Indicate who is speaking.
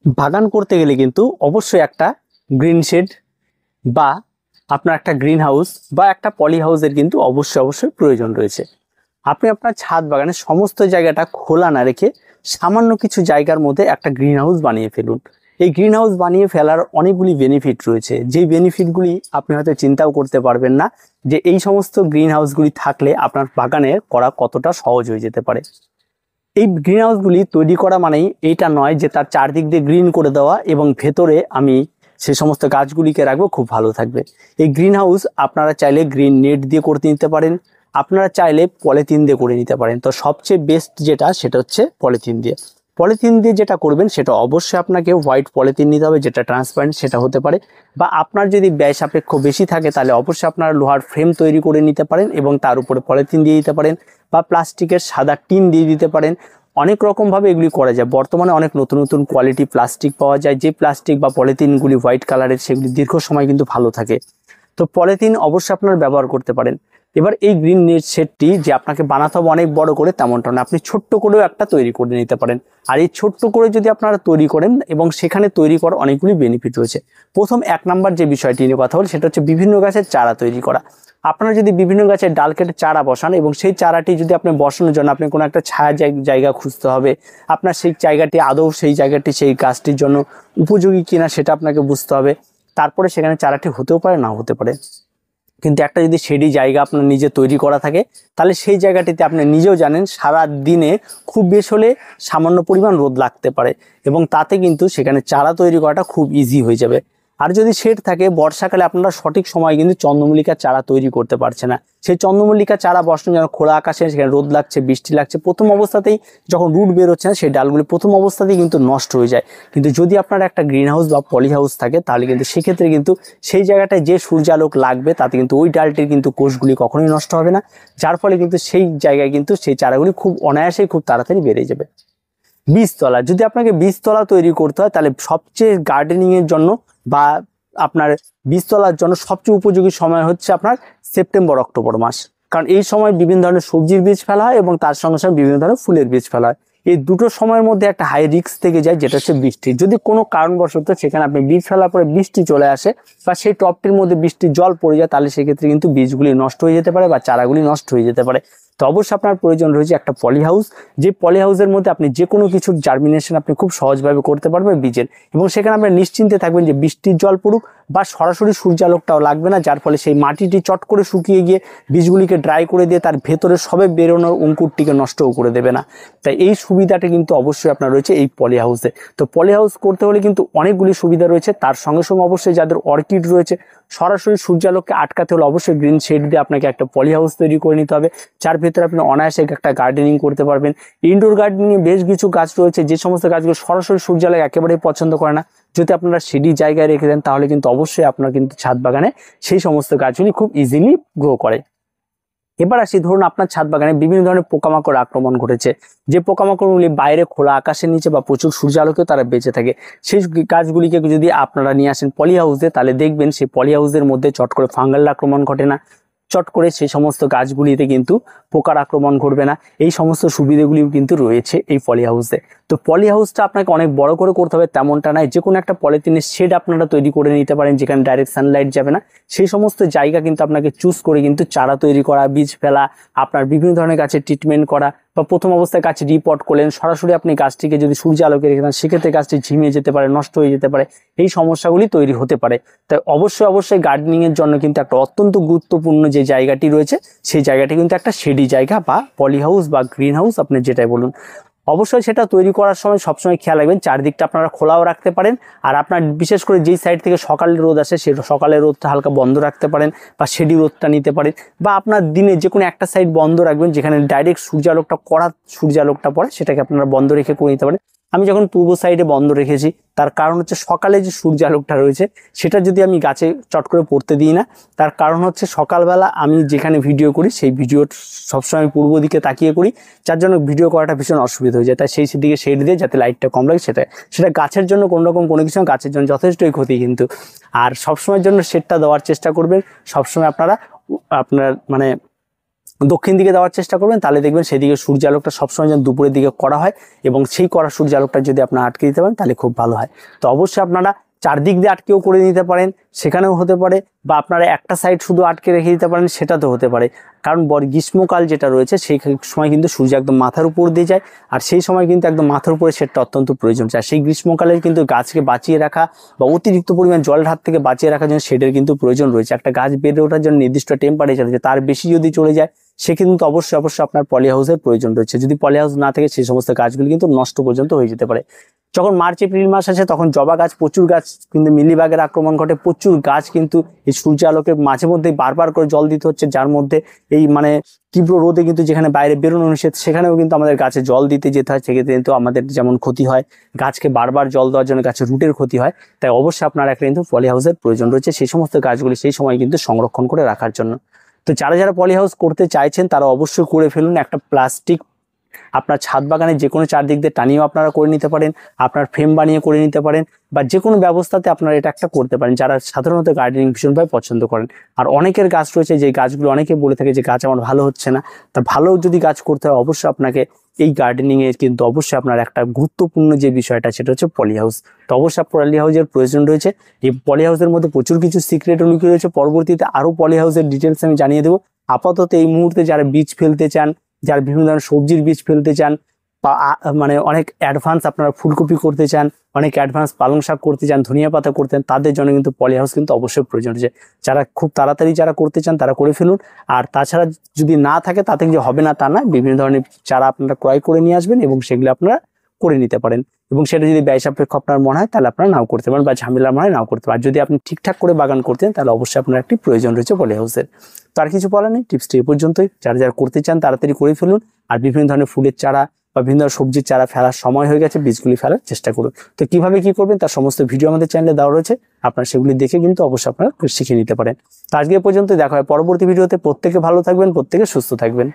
Speaker 1: বাগান করতে গেলে কিন্তু অবশ্যই একটা গ্রিন শেড বা আপনার একটা গ্রিন হাউস বা একটা পলি হাউসের কিন্তু অবশ্যই প্রয়োজন রয়েছে। আপনি আপনার ছাদ বাগানের সমস্ত জায়গাটা খোলা না রেখে সামান্য কিছু জায়গার মধ্যে একটা গ্রিন হাউস বানিয়ে ফেলুন। এই গ্রিন হাউস বানিয়ে ফেলার অনেকগুলি বেনিফিট রয়েছে, যেই বেনিফিটগুলি আপনি হয়তো চিন্তাও করতে পারবেন না যে এই সমস্ত গ্রিন হাউসগুলি থাকলে আপনার বাগানে করা কতটা সহজ হয়ে যেতে পারে। এই গ্রিন হাউসগুলি তৈরি করা মানেই এইটা নয় যে তার চারদিক দিয়ে গ্রিন করে দেওয়া এবং ভেতরে আমি সে সমস্ত গাছগুলিকে রাখবো খুব ভালো থাকবে। এই গ্রিন হাউস আপনারা চাইলে গ্রিন নেট দিয়ে করতে নিতে পারেন, আপনারা চাইলে পলিথিন দিয়ে করে নিতে পারেন। তো সবচেয়ে বেস্ট যেটা সেটা হচ্ছে পলিথিন দিয়ে। পলিথিন দিয়ে যেটা করবেন সেটা অবশ্যই আপনাকে হোয়াইট পলিথিন নিতে হবে, যেটা ট্রান্সপারেন্ট সেটা হতে পারে, বা আপনার যদি ব্যয় সাপেক্ষ বেশি থাকে তাহলে অবশ্যই আপনারা লোহার ফ্রেম তৈরি করে নিতে পারেন এবং তার উপরে পলিথিন দিয়ে দিতে পারেন, বা প্লাস্টিকের সাদা টিন দিয়ে দিতে পারেন। অনেক রকমভাবে এগুলি করা যায়। বর্তমানে অনেক নতুন নতুন কোয়ালিটি প্লাস্টিক পাওয়া যায়, যে প্লাস্টিক বা পলিথিনগুলি হোয়াইট কালারের, সেগুলি দীর্ঘ সময় কিন্তু ভালো থাকে। তো পলিথিন অবশ্যই আপনারা ব্যবহার করতে পারেন। এবার এই গ্রিন নেট সেটটি যে আপনাকে বানাতে হবে অনেক বড় করে তেমনটা না, আপনি ছোট্ট করেও একটা তৈরি করে নিতে পারেন। আর এই ছোট্ট করে যদি আপনারা তৈরি করেন এবং সেখানে তৈরি করার অনেকগুলি বেনিফিট রয়েছে। প্রথম 1 নাম্বার যে বিষয়টি নিয়ে কথা বল সেটা হচ্ছে বিভিন্ন গাছের চারা তৈরি করা। আপনারা যদি বিভিন্ন গাছের ডাল কেটে চারা বসান এবং সেই চারাটি যদি আপনি বসানোর জন্য আপনি কোনো একটা ছায়া জায়গা খুঁজতে হবে, আপনার সেই জায়গাটি আদৌ সেই জায়গাটি সেই গাছটির জন্য উপযোগী কিনা সেটা আপনাকে বুঝতে হবে। তারপরে সেখানে চারাটি হতেও পারে, নাও হতে পারে। কিন্তু একটা যদি শেডি জায়গা আপনার নিজে তৈরি করা থাকে তাহলে সেই জায়গাটিতে আপনি নিজেও জানেন সারা দিনে খুব বেশি হলে সামান্য পরিমাণ রোদ লাগতে পারে এবং তাতে কিন্তু সেখানে চারা তৈরি করাটা খুব ইজি হয়ে যাবে। আর যদি শেড থাকে বর্ষাকালে আপনারা সঠিক সময় কিন্তু চন্দ্রমল্লিকার চারা তৈরি করতে পারছে না। সেই চন্দ্রমল্লিকার চারা বসানো যেন খোলা আকাশে, সেখানে রোদ লাগছে, বৃষ্টি লাগছে, প্রথম অবস্থাতেই যখন রুট বেরোচ্ছে না সেই ডালগুলি প্রথম অবস্থাতেই কিন্তু নষ্ট হয়ে যায়। কিন্তু যদি আপনার একটা গ্রিন হাউস বা পলি হাউস থাকে তাহলে কিন্তু সেক্ষেত্রে কিন্তু সেই জায়গাটায় যে সূর্যালোক লাগবে তাতে কিন্তু ওই ডালটির কিন্তু কোষগুলি কখনোই নষ্ট হবে না, যার ফলে কিন্তু সেই জায়গায় কিন্তু সেই চারাগুলি খুব অনায়াসেই খুব তাড়াতাড়ি বেড়ে যাবে। বীজতলা, যদি আপনাকে বীজতলা তৈরি করতে হয় তাহলে সবচেয়ে গার্ডেনিং এর জন্য বা আপনার বীজতলার জন্য সবচেয়ে উপযোগী সময় হচ্ছে আপনার সেপ্টেম্বর অক্টোবর মাস। কারণ এই সময় বিভিন্ন ধরনের সবজির বীজ ফেলা হয় এবং তার সঙ্গে সঙ্গে বিভিন্ন ধরনের ফুলের বীজ ফেলা হয়। এই দুটো সময়ের মধ্যে একটা হাই রিস্ক থেকে যায়, যেটা হচ্ছে বৃষ্টি। যদি কোনো কারণবশত সেখানে আপনি বীজ ফেলার পরে বৃষ্টি চলে আসে বা সেই টবটির মধ্যে বৃষ্টির জল পড়ে যায় তাহলে সেক্ষেত্রে কিন্তু বীজগুলি নষ্ট হয়ে যেতে পারে বা চারাগুলি নষ্ট হয়ে যেতে পারে। তো অবশ্যই আপনার প্রয়োজন রয়েছে একটা পলি হাউস, যে পলি হাউসের মধ্যে আপনি যে কোনো কিছুর জার্মিনেশন আপনি খুব সহজভাবে করতে পারবেন বীজের, এবং সেখানে আপনি নিশ্চিন্তে থাকবেন যে বৃষ্টির জল পড়ুক বা সরাসরি সূর্যালোকটাও লাগবে না, যার ফলে সেই মাটিটি চট করে শুকিয়ে গিয়ে বীজগুলিকে ড্রাই করে দিয়ে তার ভেতরে সবে বেরোনোর অঙ্কুরটিকে নষ্টও করে দেবে না। তাই এই সুবিধাটা কিন্তু অবশ্যই আপনার রয়েছে এই পলি হাউসে। তো পলি হাউস করতে হলে কিন্তু অনেকগুলি সুবিধা রয়েছে, তার সঙ্গে সঙ্গে অবশ্যই যাদের অর্কিড রয়েছে সরাসরি সূর্যালোককে আটকাতে হলে অবশ্যই গ্রিন শেড দিয়ে আপনাকে একটা পলি হাউস তৈরি করে নিতে হবে, যার ভেতরে আপনি অনায়াসে একটা গার্ডেনিং করতে পারবেন। ইনডোর গার্ডেনিং এ বেশ কিছু গাছ রয়েছে যে সমস্ত গাছগুলো সরাসরি সূর্যালোক একেবারেই পছন্দ করে না। যদি আপনারা সিঁড়ি জায়গায় রেখে দেন তাহলে কিন্তু অবশ্যই আপনার কিন্তু ছাদ বাগানে সেই সমস্ত গাছগুলি খুব ইজিলি গ্রো করে। এবার আসি, ধরুন আপনার ছাদ বাগানে বিভিন্ন ধরনের পোকামাকড় আক্রমণ ঘটেছে, যে পোকামাকড়গুলি বাইরে খোলা আকাশের নিচে বা প্রচুর সূর্যালোকেও তারা বেঁচে থাকে। সেই গাছগুলিকে যদি আপনারা নিয়ে আসেন পলি হাউসে তাহলে দেখবেন সেই পলি হাউসের মধ্যে চট করে ফাঙ্গাল আক্রমণ ঘটে না, চট করে সেই সমস্ত গাছগুলিতে কিন্তু পোকার আক্রমণ ঘটবে না। এই সমস্ত সুবিধাগুলিও কিন্তু রয়েছে এই পলি হাউসে। তো পলি হাউসটা আপনাকে অনেক বড় করে করতে হবে তেমনটা নয়, যে কোনো একটা পলিথিনের শেড আপনারা তৈরি করে নিতে পারেন যেখানে ডাইরেক্ট সানলাইট যাবে না। সেই সমস্ত জায়গা কিন্তু আপনাকে চুজ করে কিন্তু চারা তৈরি করা, বীজ ফেলা, আপনার বিভিন্ন ধরনের গাছের ট্রিটমেন্ট করা, বা প্রথম অবস্থায় গাছ রিপোর্ট করলেন সরাসরি আপনি গাছটিকে যদি সূর্য আলোকে রেখে দেন সেক্ষেত্রে গাছটি ঝিমিয়ে যেতে পারে, নষ্ট হয়ে যেতে পারে, এই সমস্যাগুলি তৈরি হতে পারে। তাই অবশ্যই গার্ডেনিং এর জন্য কিন্তু একটা অত্যন্ত গুরুত্বপূর্ণ যে জায়গাটি রয়েছে সেই জায়গাটি কিন্তু একটা শেডি জায়গা বা পলি হাউস বা গ্রিন হাউস আপনি যেটাই বলুন। অবশ্যই সেটা তৈরি করার সময় সবসময় খেয়াল রাখবেন চারদিকটা আপনারা খোলাও রাখতে পারেন, আর আপনার বিশেষ করে যেই সাইড থেকে সকালের রোদ আসে সেই সকালের রোদটা হালকা বন্ধ রাখতে পারেন বা শেডি রোদটা নিতে পারেন, বা আপনার দিনে যে কোনো একটা সাইড বন্ধ রাখবেন যেখানে ডাইরেক্ট সূর্যালোকটা কড়া সূর্যালোকটা পড়ে সেটাকে আপনারা বন্ধ রেখে করে নিতে পারেন। আমি যখন পূর্ব সাইডে বন্ধ রেখেছি তার কারণ হচ্ছে সকালে যে সূর্যালোকটা রয়েছে সেটা যদি আমি গাছে চট করে পড়তে দিই না, তার কারণ হচ্ছে সকালবেলা আমি যেখানে ভিডিও করি সেই ভিডিও সবসময় পূর্ব দিকে তাকিয়ে করি, যার জন্য ভিডিও করাটা ভীষণ অসুবিধা হয়ে যায়। তাই সেই দিকে শেড দিয়ে যাতে লাইটটা কম লাগে সেটা গাছের জন্য কোনো রকম কোনো কিছু গাছের জন্য যথেষ্টই ক্ষতি কিন্তু। আর সবসময়ের জন্য শেডটা দেওয়ার চেষ্টা করবেন, সবসময় আপনারা আপনার মানে দক্ষিণ দিকে দেওয়ার চেষ্টা করবেন, তাহলে দেখবেন সেদিকে সূর্য আলোকটা সবসময় যেন দুপুরের দিকে করা হয়, এবং সেই করা সূর্য আলোকটা যদি আপনারা আটকে দিতে পারেন তাহলে খুব ভালো হয়। তো অবশ্যই আপনারা চারদিক দিয়ে আটকেও করে নিতে পারেন, সেখানেও হতে পারে, বা আপনারা একটা সাইড শুধু আটকে রেখে দিতে পারেন, সেটাতেও হতে পারে। কারণ গ্রীষ্মকাল যেটা রয়েছে সেই সময় কিন্তু সূর্য একদম মাথার উপর দিয়ে যায়, আর সেই সময় কিন্তু একদম মাথার উপরে সেটা অত্যন্ত প্রয়োজন। আর সেই গ্রীষ্মকালে কিন্তু গাছকে বাঁচিয়ে রাখা বা অতিরিক্ত পরিমাণ জল হাত থেকে বাঁচিয়ে রাখার জন্য শেডের কিন্তু প্রয়োজন রয়েছে। একটা গাছ বেড়ে ওঠার জন্য নির্দিষ্ট টেম্পারেচার আছে, তার বেশি যদি চলে যায় সে কিন্তু অবশ্যই আপনার পলি হাউসের প্রয়োজন রয়েছে। যদি পলি হাউস না থাকে সেই সমস্ত গাছগুলি কিন্তু নষ্ট পর্যন্ত হয়ে যেতে পারে। যখন মার্চ এপ্রিল মাস আসে তখন জবা গাছ, প্রচুর গাছ কিন্তু মিলিবাগের আক্রমণ ঘটে, প্রচুর গাছ কিন্তু এই সূর্য আলোকে মাঝে মধ্যে বারবার করে জল দিতে হচ্ছে, যার মধ্যে এই মানে তীব্র রোদে কিন্তু যেখানে বাইরে বেরোনো নিষেধ সেখানেও কিন্তু আমাদের গাছে জল দিতে যেতে হয়, সেক্ষেত্রে কিন্তু আমাদের যেমন ক্ষতি হয়, গাছকে বারবার জল দেওয়ার জন্য গাছের রুটের ক্ষতি হয়। তাই অবশ্যই আপনার একটা কিন্তু পলি হাউসের প্রয়োজন রয়েছে সেই সমস্ত গাছগুলি সেই সময় কিন্তু সংরক্ষণ করে রাখার জন্য। তো যারা পলি হাউস করতে চাইছেন তারা অবশ্যই করে ফেলুন। একটা প্লাস্টিক আপনার ছাদ বাগানে যে কোনো চারদিক দিয়ে টানিয়েও আপনারা করে নিতে পারেন, আপনার ফ্রেম বানিয়ে করে নিতে পারেন, বা যে কোনো ব্যবস্থাতে আপনারা এটা একটা করতে পারেন, যারা সাধারণত গার্ডেনিং ভীষণভাবে পছন্দ করেন। আর অনেকের গাছ রয়েছে যে গাছগুলো অনেকে বলে থাকে যে গাছ আমার ভালো হচ্ছে না, তা ভালো যদি গাছ করতে হয় অবশ্যই আপনাকে এই গার্ডেনিংয়ে কিন্তু অবশ্যই আপনার একটা গুরুত্বপূর্ণ যে বিষয়টা সেটা হচ্ছে পলি হাউস। তো অবশ্যই পলি হাউসের প্রয়োজন রয়েছে। এই পলি হাউসের মধ্যে প্রচুর কিছু সিক্রেট লুকিয়ে রয়েছে, পরবর্তীতে আরও পলি হাউসের ডিটেলস আমি জানিয়ে দেবো। আপাতত এই মুহূর্তে যারা বীজ ফেলতে চান, যারা বিভিন্ন ধরনের সবজির বীজ ফেলতে চান, বা মানে অনেক অ্যাডভান্স আপনারা ফুলকপি করতে চান, অনেক অ্যাডভান্স পালং শাক করতে চান, ধনিয়া পাতা করতেন, তাদের জন্য কিন্তু পলি হাউস কিন্তু অবশ্যই প্রয়োজন রয়েছে। যারা খুব তাড়াতাড়ি যারা করতে চান তারা করে ফেলুন। আর তাছাড়া যদি না থাকে তাতে যে হবে না তা না, বিভিন্ন ধরনের চারা আপনারা ক্রয় করে নিয়ে আসবেন এবং সেগুলো আপনারা করে নিতে পারেন। এবং সেটা যদি ব্যয় সাপেক্ষ আপনার মনে হয় তাহলে আপনারা নাও করতে পারেন, বা ঝামেলা মনে হয় নাও করতে পারেন। যদি আপনি ঠিকঠাক করে বাগান করতেন তাহলে অবশ্যই আপনার একটি প্রয়োজন রয়েছে পলি হাউসের। তার কিছু বলার নেই, টিপসটি এ পর্যন্তই। যারা করতে চান তাড়াতাড়ি করে ফেলুন। আর বিভিন্ন ধরনের ফুলের চারা বা বিভিন্ন সবজির চারা ফেলার সময় হয়ে গেছে, বীজগুলি ফেলার চেষ্টা করুন। তো কিভাবে কি করবেন তার সমস্ত ভিডিও আমাদের চ্যানেলে দেওয়া রয়েছে, আপনারা সেগুলি দেখে কিন্তু অবশ্যই আপনারা শিখে নিতে পারেন। তো আজকে পর্যন্ত দেখা হয় পরবর্তী ভিডিওতে। প্রত্যেকে ভালো থাকবেন, প্রত্যেকে সুস্থ থাকবেন।